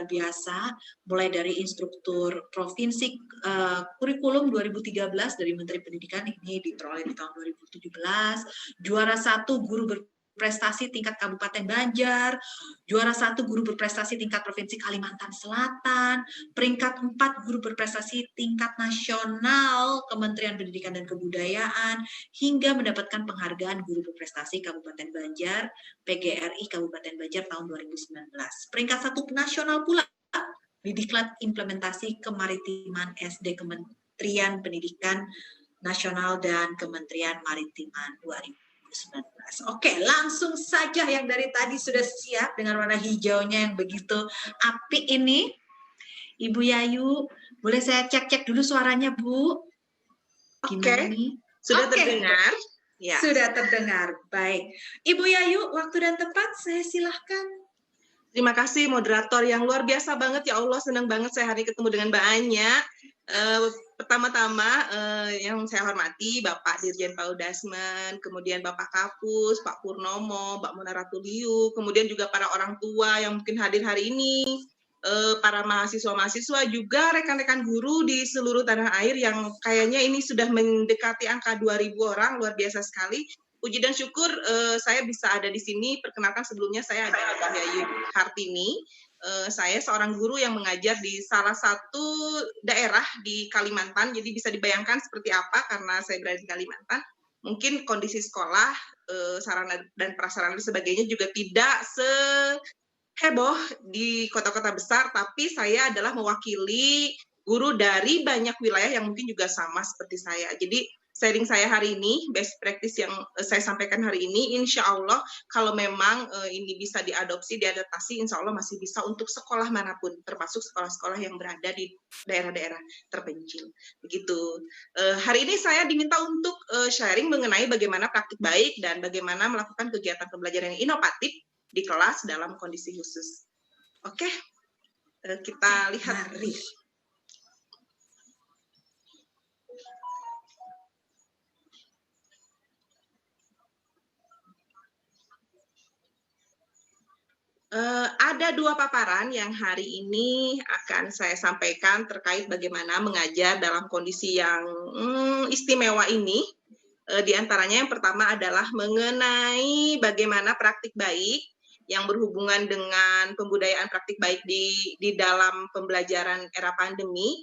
biasa, mulai dari instruktur provinsi kurikulum 2013 dari Menteri Pendidikan, ini diperoleh di tahun 2017, juara 1 guru berprestasi tingkat Kabupaten Banjar, juara 1 guru berprestasi tingkat Provinsi Kalimantan Selatan, peringkat 4 guru berprestasi tingkat nasional Kementerian Pendidikan dan Kebudayaan, hingga mendapatkan penghargaan guru berprestasi Kabupaten Banjar, PGRI Kabupaten Banjar tahun 2019. Peringkat 1 nasional pula di Diklat Implementasi Kemaritiman SD Kementerian Pendidikan Nasional dan Kementerian Maritiman 2019. Oke, langsung saja yang dari tadi sudah siap dengan warna hijaunya yang begitu apik ini. Ibu Yayu, boleh saya cek-cek dulu suaranya, Bu? Gimana nih? Sudah terdengar? Ya. Sudah terdengar. Baik. Ibu Yayu, waktu dan tempat saya silahkan. Terima kasih moderator yang luar biasa banget, ya Allah, senang banget saya hari ketemu dengan Mbak Anya. Pertama-tama yang saya hormati Bapak Dirjen Paudasmen, kemudian Bapak Kapus, Pak Purnomo, Mbak Mona Ratuliu, kemudian juga para orang tua yang mungkin hadir hari ini, para mahasiswa-mahasiswa, juga rekan-rekan guru di seluruh tanah air yang kayaknya ini sudah mendekati angka 2.000 orang, luar biasa sekali. Puji dan syukur saya bisa ada di sini. Perkenalkan sebelumnya saya ada Mbak Yayu Hartini. Saya seorang guru yang mengajar di salah satu daerah di Kalimantan. Jadi bisa dibayangkan seperti apa karena saya berada di Kalimantan. Mungkin kondisi sekolah, sarana dan prasarana dan sebagainya juga tidak seheboh di kota-kota besar, tapi saya adalah mewakili guru dari banyak wilayah yang mungkin juga sama seperti saya. Jadi sharing saya hari ini, best practice yang saya sampaikan hari ini, insya Allah kalau memang ini bisa diadopsi, diadaptasi, insya Allah masih bisa untuk sekolah manapun, termasuk sekolah-sekolah yang berada di daerah-daerah terpencil. Begitu. Hari ini saya diminta untuk sharing mengenai bagaimana praktik baik dan bagaimana melakukan kegiatan pembelajaran yang inovatif di kelas dalam kondisi khusus. Oke, kita lihat. Ada 2 paparan yang hari ini akan saya sampaikan terkait bagaimana mengajar dalam kondisi yang istimewa ini. Di antaranya yang pertama adalah mengenai bagaimana praktik baik yang berhubungan dengan pembudayaan praktik baik di dalam pembelajaran era pandemi.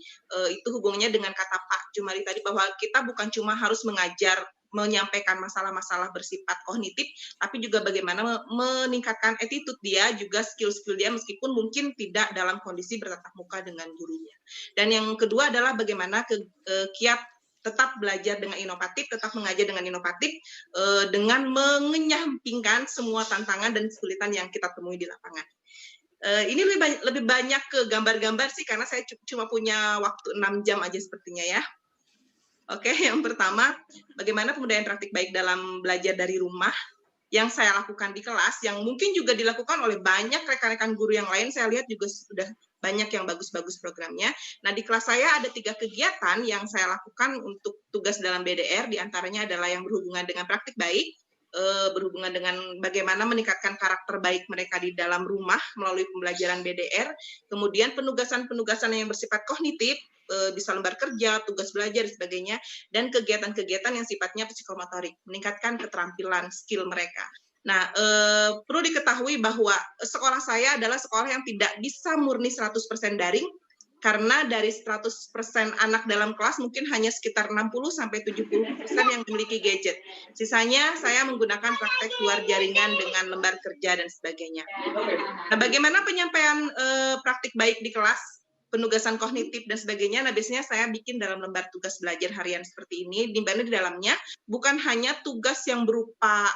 Itu hubungannya dengan kata Pak Jumari tadi, bahwa kita bukan cuma harus mengajar menyampaikan masalah-masalah bersifat kognitif, tapi juga bagaimana meningkatkan attitude dia, juga skill-skill dia, meskipun mungkin tidak dalam kondisi bertatap muka dengan gurunya. Dan yang kedua adalah bagaimana kiat tetap belajar dengan inovatif, tetap mengajar dengan inovatif, dengan mengenyampingkan semua tantangan dan kesulitan yang kita temui di lapangan. Ini lebih banyak ke gambar-gambar sih, karena saya cuma punya waktu 6 jam aja sepertinya ya. Oke, yang pertama, bagaimana pembudayaan praktik baik dalam belajar dari rumah yang saya lakukan di kelas, yang mungkin juga dilakukan oleh banyak rekan-rekan guru yang lain. Saya lihat juga sudah banyak yang bagus-bagus programnya. Nah, di kelas saya ada 3 kegiatan yang saya lakukan untuk tugas dalam BDR, diantaranya adalah yang berhubungan dengan praktik baik, berhubungan dengan bagaimana meningkatkan karakter baik mereka di dalam rumah melalui pembelajaran BDR, kemudian penugasan-penugasan yang bersifat kognitif, bisa lembar kerja, tugas belajar, dan sebagainya, dan kegiatan-kegiatan yang sifatnya psikomotorik, meningkatkan keterampilan skill mereka. Nah, perlu diketahui bahwa sekolah saya adalah sekolah yang tidak bisa murni 100% daring, karena dari 100% anak dalam kelas mungkin hanya sekitar 60-70% yang memiliki gadget. Sisanya saya menggunakan praktek luar jaringan dengan lembar kerja dan sebagainya. Nah, bagaimana penyampaian praktik baik di kelas? Penugasan kognitif dan sebagainya. Nah, biasanya saya bikin dalam lembar tugas belajar harian seperti ini, di mana di dalamnya bukan hanya tugas yang berupa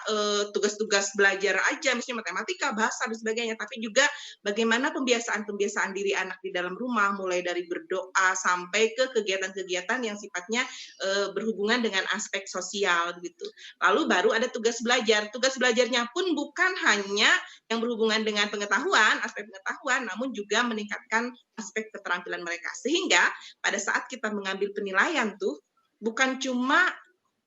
tugas-tugas belajar aja, misalnya matematika, bahasa, dan sebagainya, tapi juga bagaimana pembiasaan diri anak di dalam rumah, mulai dari berdoa sampai ke kegiatan-kegiatan yang sifatnya berhubungan dengan aspek sosial, gitu. Lalu baru ada tugas belajar. Tugas belajarnya pun bukan hanya yang berhubungan dengan pengetahuan, aspek pengetahuan, namun juga meningkatkan aspek keterampilan mereka. Sehingga pada saat kita mengambil penilaian tuh, bukan cuma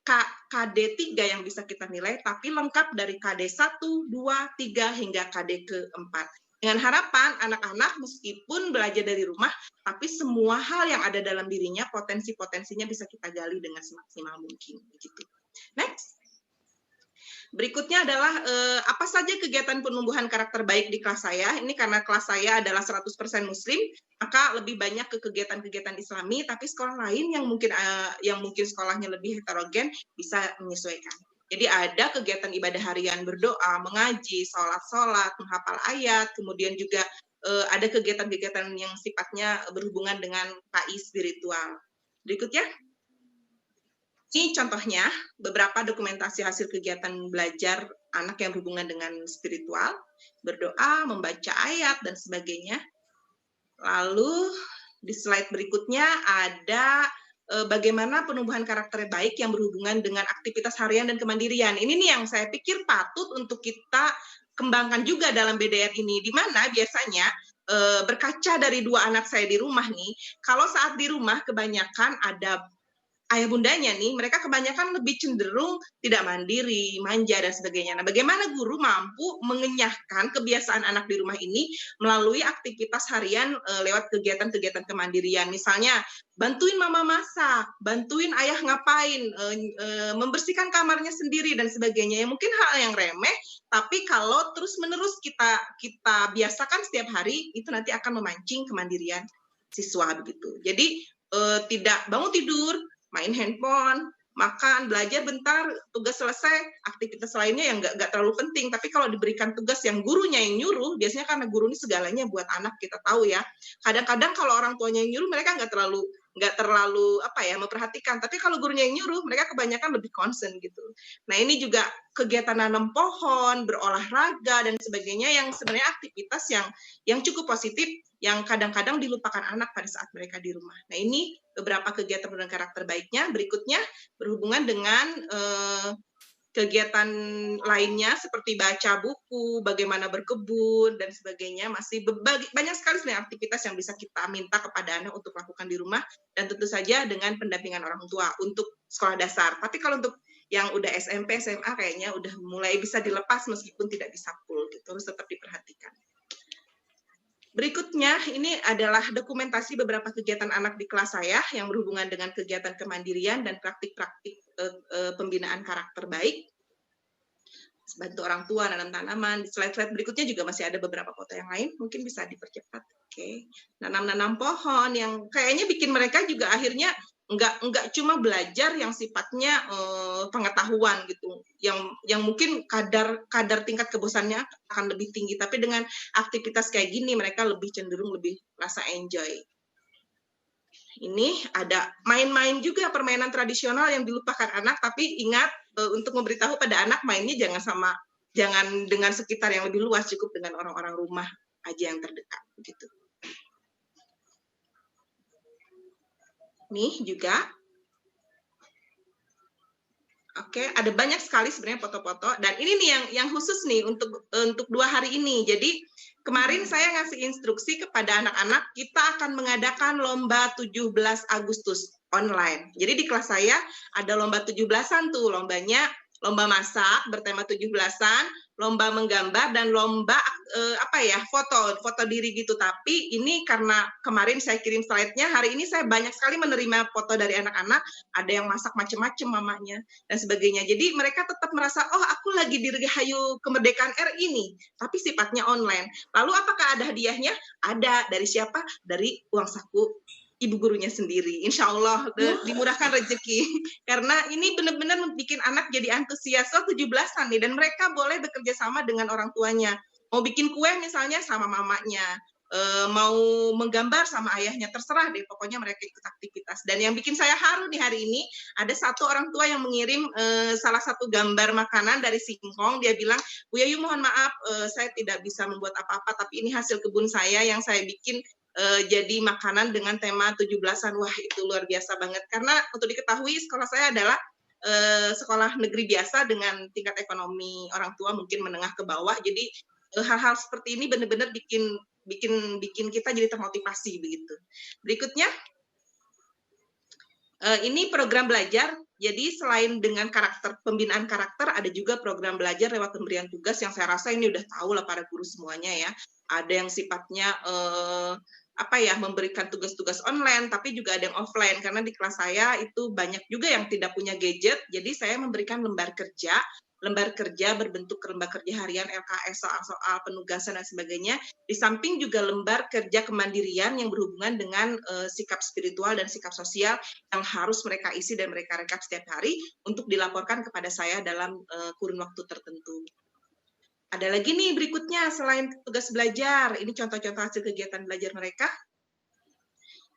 KD 3 yang bisa kita nilai, tapi lengkap dari KD 1, 2, 3, hingga KD ke-4. Dengan harapan anak-anak meskipun belajar dari rumah, tapi semua hal yang ada dalam dirinya, potensi-potensinya bisa kita gali dengan semaksimal mungkin. Begitu. Next. Berikutnya adalah apa saja kegiatan penumbuhan karakter baik di kelas saya. Ini karena kelas saya adalah 100% Muslim, maka lebih banyak ke kegiatan-kegiatan Islami, tapi sekolah lain yang mungkin sekolahnya lebih heterogen bisa menyesuaikan. Jadi ada kegiatan ibadah harian, berdoa, mengaji, sholat, menghafal ayat, kemudian juga ada kegiatan-kegiatan yang sifatnya berhubungan dengan KI spiritual. Berikutnya. Ini contohnya beberapa dokumentasi hasil kegiatan belajar anak yang berhubungan dengan spiritual, berdoa, membaca ayat, dan sebagainya. Lalu di slide berikutnya ada bagaimana penumbuhan karakter baik yang berhubungan dengan aktivitas harian dan kemandirian. Ini nih yang saya pikir patut untuk kita kembangkan juga dalam BDR ini, di mana biasanya berkaca dari 2 anak saya di rumah nih, kalau saat di rumah kebanyakan ada ayah bundanya nih, mereka kebanyakan lebih cenderung tidak mandiri, manja, dan sebagainya. Nah, bagaimana guru mampu mengenyahkan kebiasaan anak di rumah ini melalui aktivitas harian lewat kegiatan-kegiatan kemandirian. Misalnya, bantuin mama masak, bantuin ayah ngapain, membersihkan kamarnya sendiri, dan sebagainya. Ya, mungkin hal yang remeh, tapi kalau terus-menerus kita biasakan setiap hari, itu nanti akan memancing kemandirian siswa begitu. Jadi, tidak bangun tidur, main handphone, makan, belajar bentar, tugas selesai, aktivitas lainnya yang nggak terlalu penting. Tapi kalau diberikan tugas yang gurunya yang nyuruh, biasanya karena guru ini segalanya buat anak, kita tahu ya. Kadang-kadang kalau orang tuanya yang nyuruh, mereka nggak terlalu memperhatikan. Tapi kalau gurunya yang nyuruh, mereka kebanyakan lebih concern gitu. Nah, ini juga kegiatan nanam pohon, berolahraga, dan sebagainya yang sebenarnya aktivitas yang cukup positif, yang kadang-kadang dilupakan anak pada saat mereka di rumah. Nah, ini beberapa kegiatan penumbuhan karakter baiknya. Berikutnya berhubungan dengan kegiatan lainnya seperti baca buku, bagaimana berkebun, dan sebagainya. Masih banyak sekali sebenarnya aktivitas yang bisa kita minta kepada anak untuk lakukan di rumah, dan tentu saja dengan pendampingan orang tua untuk sekolah dasar. Tapi kalau untuk yang udah SMP, SMA kayaknya udah mulai bisa dilepas meskipun tidak bisa full, gitu. Harus tetap diperhatikan. Berikutnya, ini adalah dokumentasi beberapa kegiatan anak di kelas saya yang berhubungan dengan kegiatan kemandirian dan praktik-praktik pembinaan karakter baik. Bantu orang tua, nanam tanaman. Di slide-slide berikutnya juga masih ada beberapa foto yang lain, mungkin bisa dipercepat. Oke. Nanam pohon yang kayaknya bikin mereka juga akhirnya nggak cuma belajar yang sifatnya pengetahuan gitu, yang mungkin kadar tingkat kebosannya akan lebih tinggi, tapi dengan aktivitas kayak gini mereka lebih cenderung lebih rasa enjoy. Ini ada main-main juga, permainan tradisional yang dilupakan anak, tapi ingat untuk memberitahu pada anak mainnya jangan dengan sekitar yang lebih luas, cukup dengan orang-orang rumah aja yang terdekat begitu. Nih juga. Oke, ada banyak sekali sebenarnya foto-foto, dan ini nih yang khusus nih untuk 2 hari ini. Jadi kemarin saya ngasih instruksi kepada anak-anak, kita akan mengadakan lomba 17 Agustus online. Jadi di kelas saya ada lomba 17-an tuh, lomba masak bertema 17-an, lomba menggambar, dan lomba foto diri gitu. Tapi ini karena kemarin saya kirim slide-nya, hari ini saya banyak sekali menerima foto dari anak-anak, ada yang masak macam-macam mamanya dan sebagainya. Jadi mereka tetap merasa, oh aku lagi di Rahayu Kemerdekaan RI nih, tapi sifatnya online. Lalu apakah ada hadiahnya? Ada. Dari siapa? Dari uang saku ibu gurunya sendiri. Insya Allah dimurahkan rezeki. Karena ini benar-benar bikin anak jadi antusias. 17-an nih, dan mereka boleh bekerja sama dengan orang tuanya. Mau bikin kue misalnya sama mamanya, mau menggambar sama ayahnya, terserah deh, pokoknya mereka ikut aktivitas. Dan yang bikin saya haru nih hari ini, ada satu orang tua yang mengirim salah satu gambar makanan dari singkong. Dia bilang, Bu Yayu mohon maaf, saya tidak bisa membuat apa-apa, tapi ini hasil kebun saya yang saya bikin jadi makanan dengan tema 17-an. Wah, itu luar biasa banget. Karena untuk diketahui, sekolah saya adalah sekolah negeri biasa dengan tingkat ekonomi orang tua mungkin menengah ke bawah. Jadi hal-hal seperti ini benar-benar bikin kita jadi termotivasi begitu. Berikutnya, ini program belajar. Jadi selain dengan pembinaan karakter, ada juga program belajar lewat pemberian tugas yang saya rasa ini udah tahu lah para guru semuanya ya. ada yang sifatnya memberikan tugas-tugas online, tapi juga ada yang offline karena di kelas saya itu banyak juga yang tidak punya gadget, jadi saya memberikan lembar kerja berbentuk lembar kerja harian LKS, soal-soal penugasan dan sebagainya, di samping juga lembar kerja kemandirian yang berhubungan dengan sikap spiritual dan sikap sosial yang harus mereka isi dan mereka rekap setiap hari untuk dilaporkan kepada saya dalam kurun waktu tertentu. Ada lagi nih berikutnya, selain tugas belajar, ini contoh-contoh hasil kegiatan belajar mereka.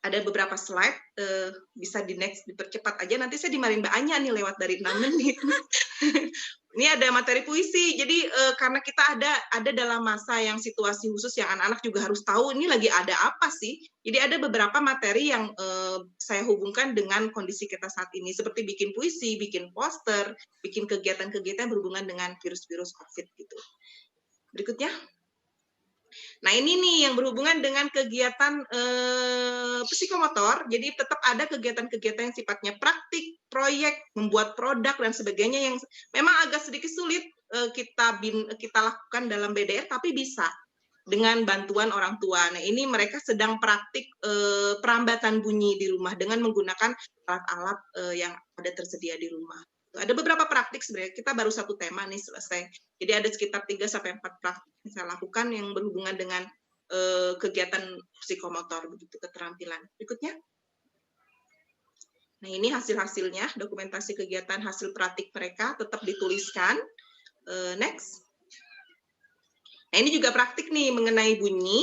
Ada beberapa slide, bisa di next, dipercepat aja, nanti saya dimarahin Mbak Anya nih lewat dari 6 menit. Ini ada materi puisi, jadi karena kita ada dalam masa yang situasi khusus yang anak-anak juga harus tahu ini lagi ada apa sih. Jadi ada beberapa materi yang saya hubungkan dengan kondisi kita saat ini, seperti bikin puisi, bikin poster, bikin kegiatan-kegiatan berhubungan dengan virus-virus COVID gitu. Berikutnya. Nah ini nih yang berhubungan dengan kegiatan psikomotor, jadi tetap ada kegiatan-kegiatan yang sifatnya praktik, proyek, membuat produk dan sebagainya yang memang agak sedikit sulit kita lakukan dalam BDR, tapi bisa dengan bantuan orang tua. Nah ini mereka sedang praktik perambatan bunyi di rumah dengan menggunakan alat-alat yang ada tersedia di rumah. Ada beberapa praktik sebenarnya, kita baru satu tema nih selesai. Jadi ada sekitar 3-4 praktik yang saya lakukan yang berhubungan dengan kegiatan psikomotor, begitu keterampilan. Berikutnya. Nah ini hasil-hasilnya, dokumentasi kegiatan hasil praktik mereka tetap dituliskan. Next. Nah ini juga praktik nih mengenai bunyi,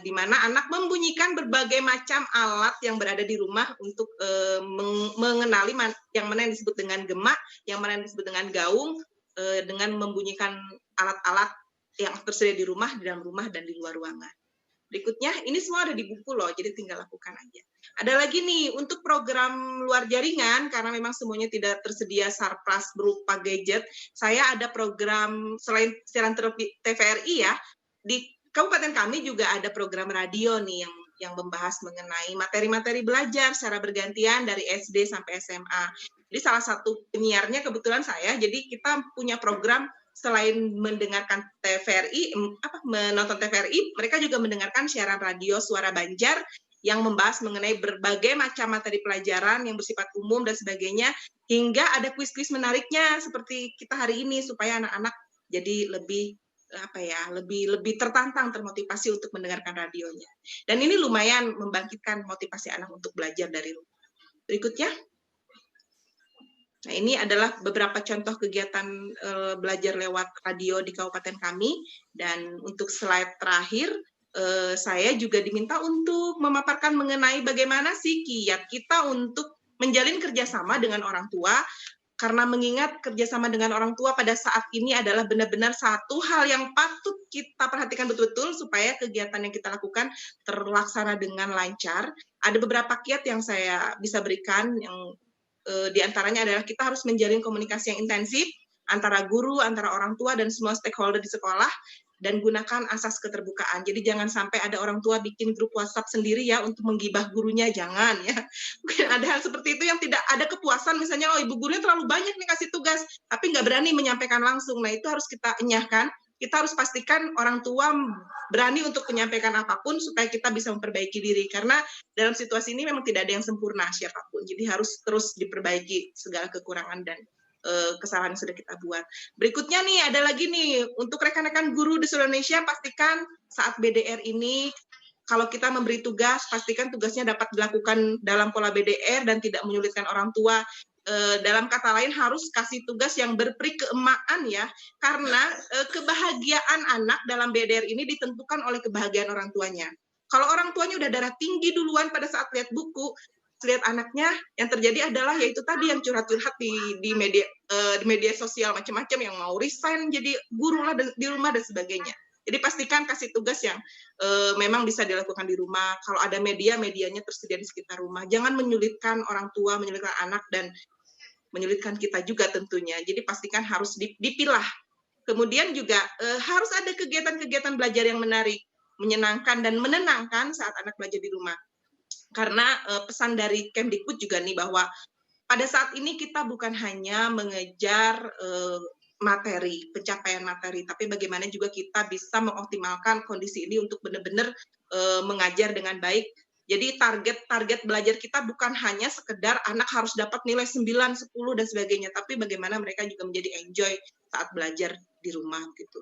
di mana anak membunyikan berbagai macam alat yang berada di rumah untuk mengenali yang mana yang disebut dengan gemak, yang mana yang disebut dengan gaung, dengan membunyikan alat-alat yang tersedia di dalam rumah dan di luar ruangan. Berikutnya, ini semua ada di buku loh, jadi tinggal lakukan aja. Ada lagi nih, untuk program luar jaringan, karena memang semuanya tidak tersedia surplus berupa gadget, saya ada program, selain siaran TVRI ya, di Kabupaten kami juga ada program radio nih yang membahas mengenai materi-materi belajar secara bergantian dari SD sampai SMA. Jadi salah satu penyiarnya kebetulan saya, jadi kita punya program selain mendengarkan TVRI, menonton TVRI, mereka juga mendengarkan siaran radio Suara Banjar yang membahas mengenai berbagai macam materi pelajaran yang bersifat umum dan sebagainya, hingga ada kuis-kuis menariknya seperti kita hari ini supaya anak-anak jadi lebih tertantang, termotivasi untuk mendengarkan radionya. Dan ini lumayan membangkitkan motivasi anak untuk belajar dari rumah. Berikutnya. Nah, ini adalah beberapa contoh kegiatan belajar lewat radio di kabupaten kami. Dan untuk slide terakhir, saya juga diminta untuk memaparkan mengenai bagaimana sih kiat kita untuk menjalin kerjasama dengan orang tua, karena mengingat kerjasama dengan orang tua pada saat ini adalah benar-benar satu hal yang patut kita perhatikan betul-betul supaya kegiatan yang kita lakukan terlaksana dengan lancar. Ada beberapa kiat yang saya bisa berikan, yang diantaranya adalah kita harus menjalin komunikasi yang intensif antara guru, antara orang tua, dan semua stakeholder di sekolah, dan gunakan asas keterbukaan. Jadi jangan sampai ada orang tua bikin grup WhatsApp sendiri ya untuk menggibah gurunya, jangan ya. Mungkin ada hal seperti itu yang tidak ada kepuasan, misalnya ibu gurunya terlalu banyak nih kasih tugas, tapi nggak berani menyampaikan langsung. Nah itu harus kita enyahkan, kita harus pastikan orang tua berani untuk menyampaikan apapun supaya kita bisa memperbaiki diri, karena dalam situasi ini memang tidak ada yang sempurna siapapun, jadi harus terus diperbaiki segala kekurangan dan kesalahan yang sudah kita buat. Berikutnya nih, ada lagi nih, untuk rekan-rekan guru di seluruh Indonesia, pastikan saat BDR ini, kalau kita memberi tugas, pastikan tugasnya dapat dilakukan dalam pola BDR dan tidak menyulitkan orang tua. Dalam kata lain, harus kasih tugas yang berperi keemaan ya, karena kebahagiaan anak dalam BDR ini ditentukan oleh kebahagiaan orang tuanya. Kalau orang tuanya udah darah tinggi duluan pada saat lihat buku, lihat anaknya, yang terjadi adalah yaitu tadi yang curhat-curhat di media sosial macam-macam, yang mau resign jadi guru lah di rumah dan sebagainya. Jadi pastikan kasih tugas yang memang bisa dilakukan di rumah. Kalau ada medianya tersedia di sekitar rumah. Jangan menyulitkan orang tua, menyulitkan anak, dan menyulitkan kita juga tentunya. Jadi pastikan harus dipilah. Kemudian juga harus ada kegiatan-kegiatan belajar yang menarik, menyenangkan dan menenangkan saat anak belajar di rumah. Karena pesan dari Kemdikbud juga nih, bahwa pada saat ini kita bukan hanya mengejar materi, pencapaian materi, tapi bagaimana juga kita bisa mengoptimalkan kondisi ini untuk benar-benar mengajar dengan baik. Jadi target belajar kita bukan hanya sekedar anak harus dapat nilai 9, 10 dan sebagainya, tapi bagaimana mereka juga menjadi enjoy saat belajar di rumah gitu.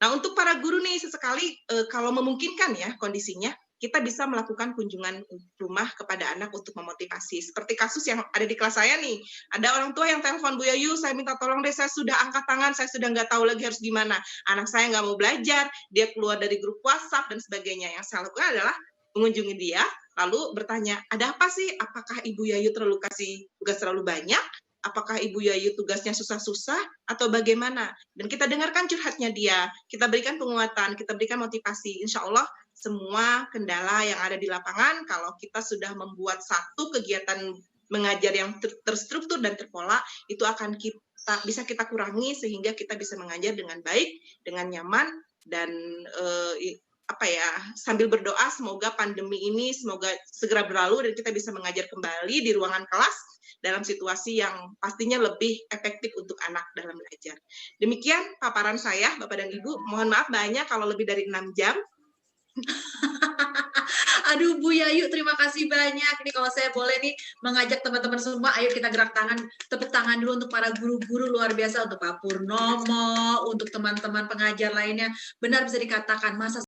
Nah, untuk para guru nih sesekali kalau memungkinkan ya kondisinya, kita bisa melakukan kunjungan rumah kepada anak untuk memotivasi. Seperti kasus yang ada di kelas saya nih, ada orang tua yang telepon, Bu Yayu, saya minta tolong deh, saya sudah angkat tangan, saya sudah nggak tahu lagi harus gimana. Anak saya nggak mau belajar, dia keluar dari grup WhatsApp dan sebagainya. Yang saya lakukan adalah mengunjungi dia, lalu bertanya, ada apa sih? Apakah Ibu Yayu terlalu kasih tugas terlalu banyak? Apakah Ibu Yayu tugasnya susah-susah atau bagaimana? Dan kita dengarkan curhatnya dia, kita berikan penguatan, kita berikan motivasi. Insya Allah semua kendala yang ada di lapangan, kalau kita sudah membuat satu kegiatan mengajar yang terstruktur dan terpola, itu akan bisa kita kurangi sehingga kita bisa mengajar dengan baik, dengan nyaman, dan sambil berdoa semoga pandemi ini semoga segera berlalu dan kita bisa mengajar kembali di ruangan kelas dalam situasi yang pastinya lebih efektif untuk anak dalam belajar. Demikian paparan saya, Bapak dan Ibu. Mohon maaf banyak kalau lebih dari 6 jam. Aduh Bu Yayu, terima kasih banyak. Ini kalau saya boleh nih mengajak teman-teman semua, ayo kita gerak tangan, tepuk tangan dulu untuk para guru-guru luar biasa, untuk Pak Purnomo, untuk teman-teman pengajar lainnya. Benar bisa dikatakan masa